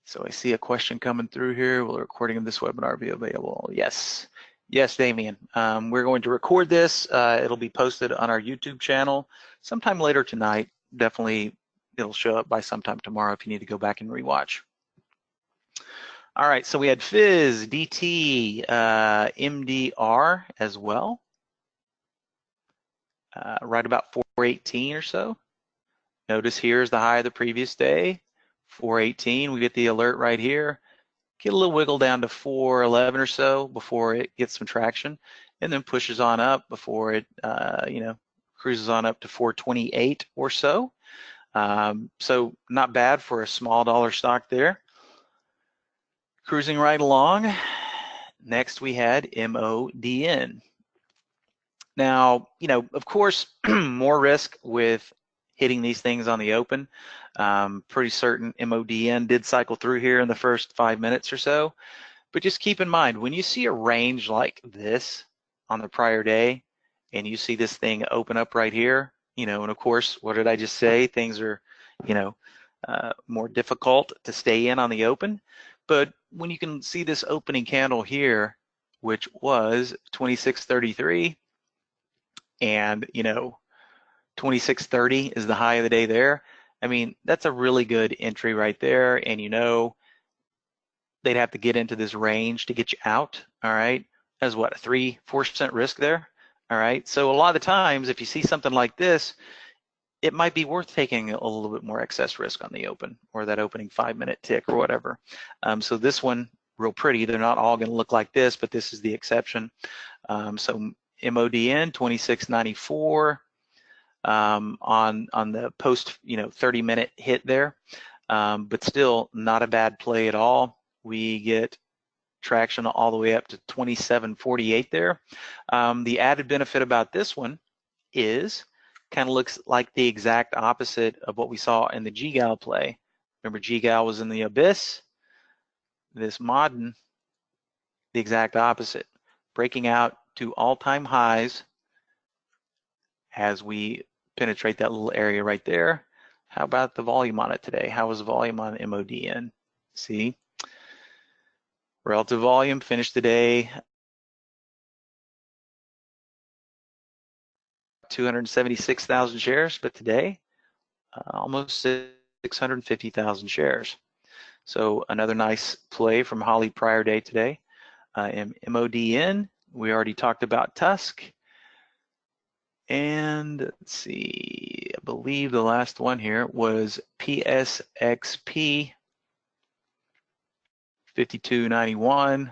S2: So I see a question coming through here. Will the recording of this webinar be available? Yes. Yes, Damien. We're going to record this. It'll be posted on our YouTube channel sometime later tonight. Definitely it'll show up by sometime tomorrow if you need to go back and rewatch. All right, so we had Fizz, DT, MDR as well, right about 418 or so. Notice here's the high of the previous day, 418. We get the alert right here. Get a little wiggle down to 411 or so before it gets some traction, and then pushes on up before it, cruises on up to 428 or so. So not bad for a small dollar stock there. Cruising right along. Next we had MODN. Now, of course, more risk with hitting these things on the open. Pretty certain MODN did cycle through here in the first 5 minutes or so. But just keep in mind, when you see a range like this on the prior day, and you see this thing open up right here, and of course, what did I just say? Things are, more difficult to stay in on the open. But when you can see this opening candle here, which was 26.33, and 26.30 is the high of the day there. I mean, that's a really good entry right there, and they'd have to get into this range to get you out. All right, that's what, a 3-4% risk there. All right, so a lot of the times, if you see something like this, it might be worth taking a little bit more excess risk on the open or that opening 5-minute tick or whatever. So this one, real pretty. They're not all going to look like this, but this is the exception. So MODN 26.94 on the post 30-minute hit there, but still not a bad play at all. We get traction all the way up to 27.48 there. The added benefit about this one is kind of looks like the exact opposite of what we saw in the GGAL play. Remember, GGAL was in the abyss. This MODN, the exact opposite, breaking out to all-time highs as we penetrate that little area right there. How about the volume on it today? How was the volume on MODN? See, relative volume finished the day 276,000 shares, but today, almost 650,000 shares. So another nice play from Holly prior day today. MODN, we already talked about Tusk. And let's see, I believe the last one here was PSXP 5291,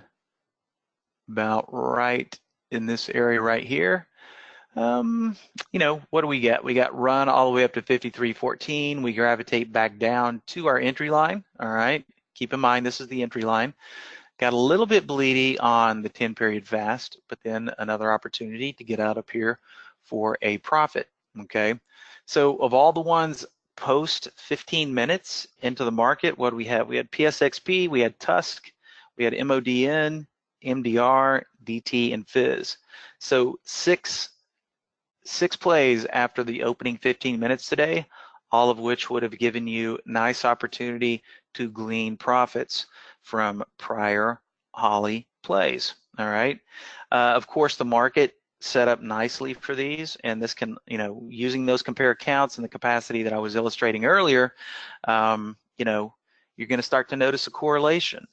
S2: about right in this area right here. You know, what do we get? We got run all the way up to 53.14. We gravitate back down to our entry line. All right, keep in mind this is the entry line. Got a little bit bleedy on the 10 period fast, but then another opportunity to get out up here for a profit. Okay, so of all the ones post 15 minutes into the market, what do we have? We had PSXP, we had Tusk, we had MODN, MDR, DT, and Fizz. So six plays after the opening 15 minutes today, all of which would have given you nice opportunity to glean profits from prior Holly plays. All right. Of course, the market set up nicely for these, and this can, you know, using those compare counts and the capacity that I was illustrating earlier, you know, you're going to start to notice a correlation.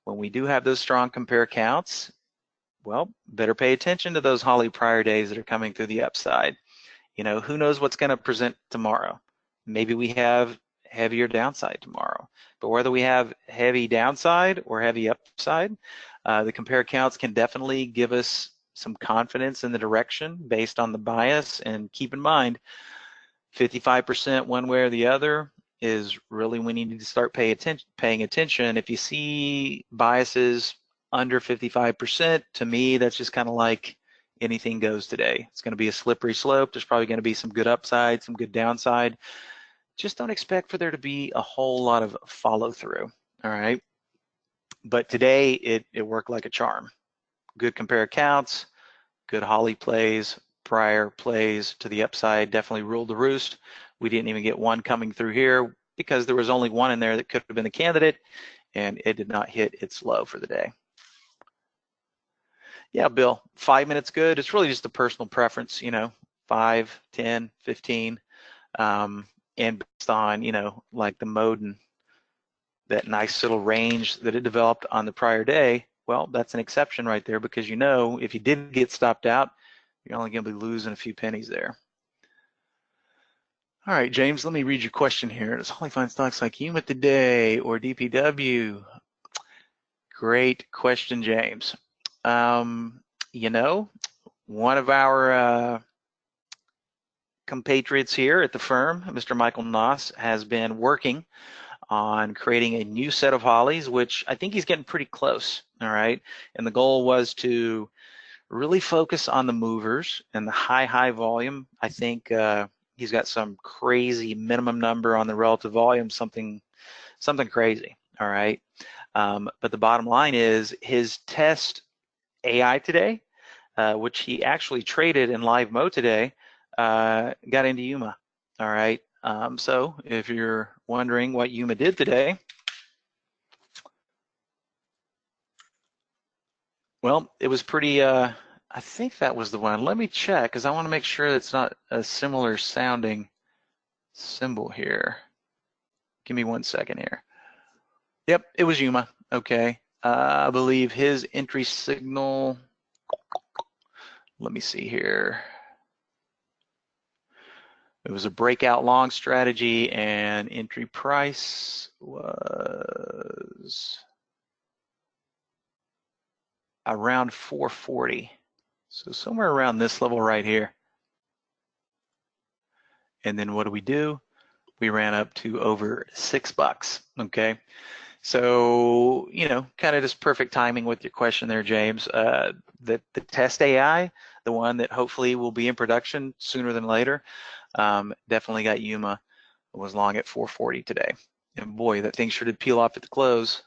S2: When we do have those strong compare counts, well, better pay attention to those Holly prior days that are coming through the upside. You know, who knows what's going to present tomorrow? Maybe we have heavier downside tomorrow. But whether we have heavy downside or heavy upside, the compare counts can definitely give us some confidence in the direction based on the bias. And keep in mind, 55% one way or the other is really when you need to start paying attention. If you see biases under 55%, to me, that's just kind of like anything goes today. It's going to be a slippery slope. There's probably going to be some good upside, some good downside. Just don't expect for there to be a whole lot of follow through. All right. But today it worked like a charm. Good compare counts, good Holly plays, prior plays to the upside definitely ruled the roost. We didn't even get one coming through here because there was only one in there that could have been the candidate, and it did not hit its low for the day. Yeah, Bill, 5 minutes good. It's really just a personal preference, you know, 5, 10, 15, and based on, you know, like the mode and that nice little range that it developed on the prior day. Well, that's an exception right there, because, you know, if you didn't get stopped out, you're only going to be losing a few pennies there. All right, James, let me read your question here. Does Holly find stocks like Yuma today or DPW? Great question, James. You know, one of our compatriots here at the firm, Mr. Michael Noss, has been working on creating a new set of Hollies, which I think he's getting pretty close. All right. And the goal was to really focus on the movers and the high volume. I think he's got some crazy minimum number on the relative volume, something crazy. All right. But the bottom line is his test AI today, which he actually traded in live mode today, got into Yuma. All right. So if you're wondering what Yuma did today, well, it was pretty, I think that was the one. Let me check, because I want to make sure it's not a similar sounding symbol here. Give me 1 second here. Yep, it was Yuma. Okay. I believe his entry signal, let me see here. It was a breakout long strategy, and entry price was around 440. So somewhere around this level right here. And then what do? We ran up to over $6. Okay. So, you know, kind of just perfect timing with your question there, James. The test AI, the one that hopefully will be in production sooner than later, definitely got Yuma, was long at 440 today. And boy, that thing sure did peel off at the close.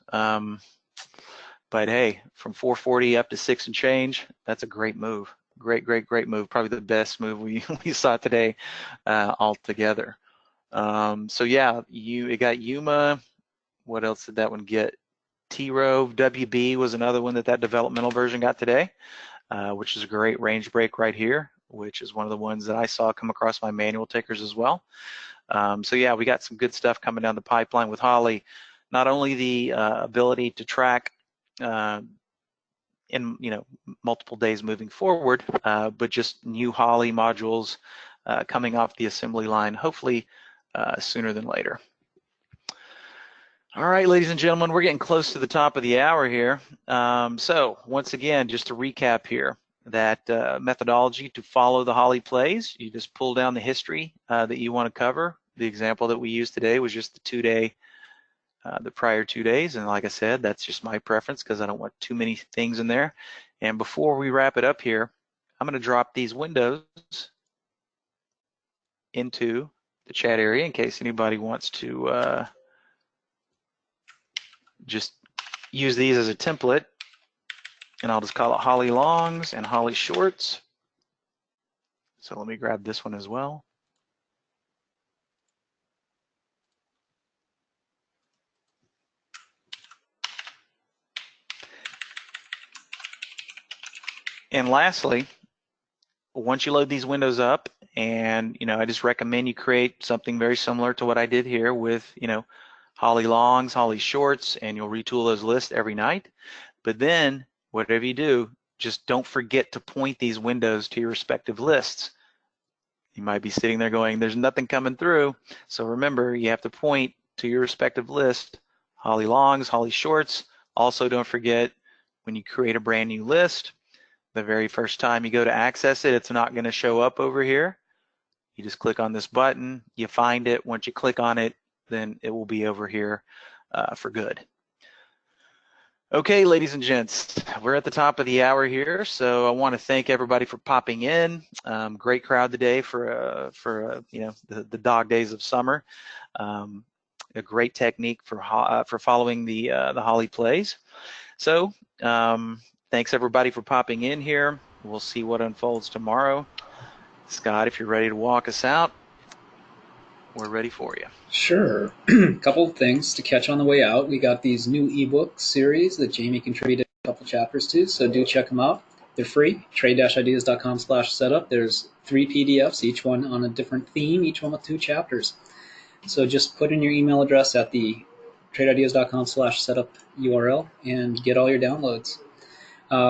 S2: But hey, from 440 up to 6 and change, that's a great move. Great move. Probably the best move we saw today altogether. So yeah, it got Yuma. What else did that one get? T-Rove, WB was another one that developmental version got today, which is a great range break right here. which is one of the ones that I saw come across my manual tickers as well. So yeah, we got some good stuff coming down the pipeline with Holly. Not only the ability to track in multiple days moving forward, but just new Holly modules coming off the assembly line, hopefully sooner than later. All right, ladies and gentlemen, we're getting close to the top of the hour here. So once again, just to recap here, that methodology to follow the Holly plays, you just pull down the history that you want to cover. The example that we used today was just the 2-day, the prior 2 days. And like I said, that's just my preference because I don't want too many things in there. And before we wrap it up here, I'm going to drop these windows into the chat area in case anybody wants to just use these as a template. And I'll just call it Holly Longs and Holly Shorts. So let me grab this one as well. And lastly, once you load these windows up, and I just recommend you create something very similar to what I did here with Holly Longs, Holly Shorts, and you'll retool those lists every night. But then whatever you do, just don't forget to point these windows to your respective lists. You might be sitting there going, there's nothing coming through. So remember, you have to point to your respective list, Holly Longs, Holly Shorts. Also, don't forget, when you create a brand new list, the very first time you go to access it, it's not going to show up over here. You just click on this button, you find it. Once you click on it, then it will be over here for good. Okay, ladies and gents, we're at the top of the hour here, so I want to thank everybody for popping in. Great crowd today for the dog days of summer. A great technique for following the Holly plays. So thanks everybody for popping in here. We'll see what unfolds tomorrow. Scott, if you're ready to walk us out, we're ready for you.
S1: Sure. A couple of things to catch on the way out. We got these new ebook series that Jamie contributed a couple chapters to, so do check them out. They're free, trade-ideas.com/setup. There's 3 PDFs, each one on a different theme, each one with 2 chapters. So just put in your email address at the trade-ideas.com/setup URL and get all your downloads.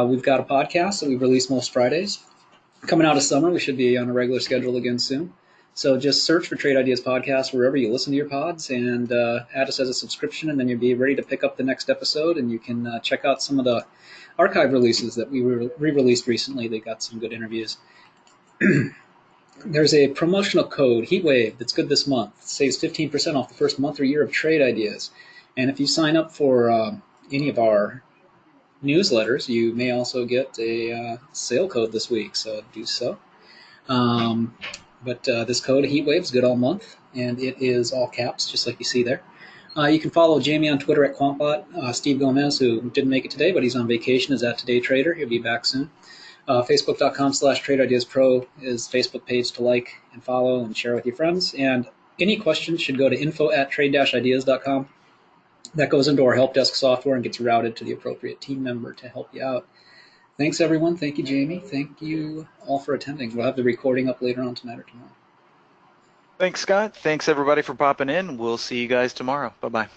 S1: We've got a podcast that we release most Fridays. Coming out of summer, we should be on a regular schedule again soon. So just search for Trade Ideas Podcast wherever you listen to your pods and add us as a subscription, and then you'll be ready to pick up the next episode, and you can check out some of the archive releases that we re-released recently. They got some good interviews. There's a promotional code, Heatwave, that's good this month. It saves 15% off the first month or year of Trade Ideas. And if you sign up for any of our newsletters, you may also get a sale code this week, so do so. But this code, Heatwave, is good all month, and it is all caps, just like you see there. You can follow Jamie on Twitter at Quantbot. Steve Gomez, who didn't make it today, but he's on vacation, is at Today Trader. He'll be back soon. Facebook.com/TradeIdeasPro is Facebook page to like and follow and share with your friends. And any questions should go to info@trade-ideas.com. That goes into our help desk software and gets routed to the appropriate team member to help you out. Thanks, everyone. Thank you, Jamie. Thank you all for attending. We'll have the recording up later on tonight or tomorrow.
S2: Thanks, Scott. Thanks, everybody, for popping in. We'll see you guys tomorrow. Bye-bye.